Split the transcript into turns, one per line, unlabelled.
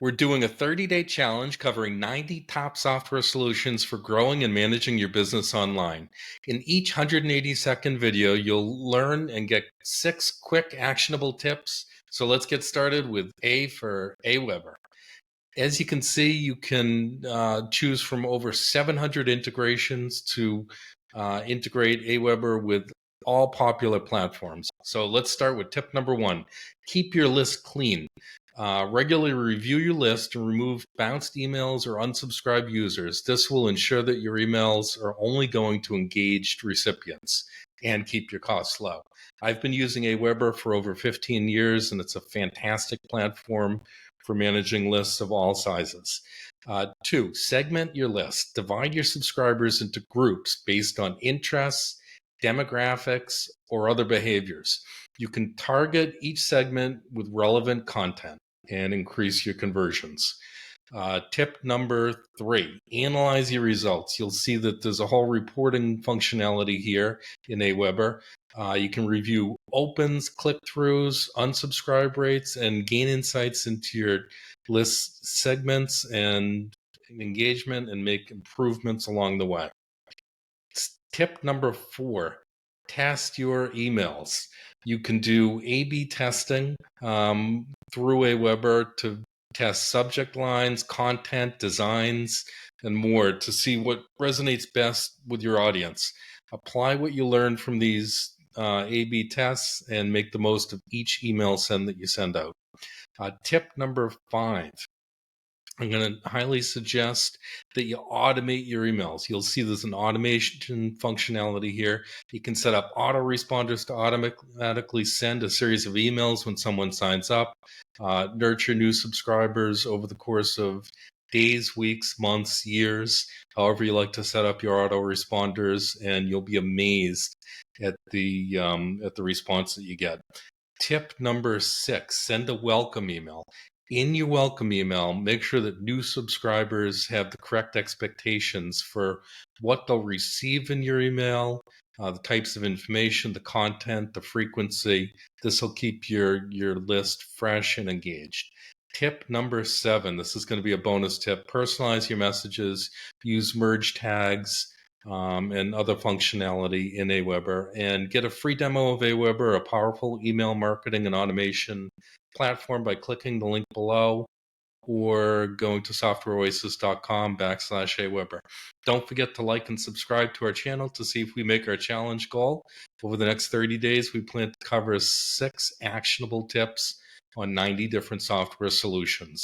We're doing a 30-day challenge covering 90 top software solutions for growing and managing your business online. In each 180-second video, you'll learn and get 6 quick actionable tips. So let's get started with A for Aweber. As you can see, you can choose from over 700 integrations to integrate Aweber with all popular platforms. So let's start with tip number 1. Keep your list clean. Regularly review your list and remove bounced emails or unsubscribed users. This will ensure that your emails are only going to engaged recipients and keep your costs low. I've been using Aweber for over 15 years, and it's a fantastic platform for managing lists of all sizes. 2, segment your list. Divide your subscribers into groups based on interests, demographics, or other behaviors. You can target each segment with relevant content and increase your conversions. Tip number 3, analyze your results. You'll see that there's a whole reporting functionality here in Aweber. You can review opens, click-throughs, unsubscribe rates, and gain insights into your list segments and engagement and make improvements along the way. Tip number 4, test your emails. You can do A/B testing through Aweber to test subject lines, content, designs, and more to see what resonates best with your audience. Apply what you learn from these A/B tests and make the most of each email send that you send out. Tip number 5. I'm going to highly suggest that you automate your emails. You'll see there's an automation functionality here. You can set up autoresponders to automatically send a series of emails when someone signs up, nurture new subscribers over the course of days, weeks, months, years, however you like to set up your autoresponders, and you'll be amazed at the response that you get. Tip number 6, send a welcome email. In your welcome email, make sure that new subscribers have the correct expectations for what they'll receive in your email, the types of information, the content, the frequency. This will keep your list fresh and engaged. Tip number 7, this is going to be a bonus tip. Personalize your messages, use merge tags, and other functionality in Aweber, and get a free demo of Aweber, a powerful email marketing and automation platform, by clicking the link below or going to softwareoasis.com/Aweber. Don't forget to like and subscribe to our channel to see if we make our challenge goal. Over the next 30 days, we plan to cover 6 actionable tips on 90 different software solutions.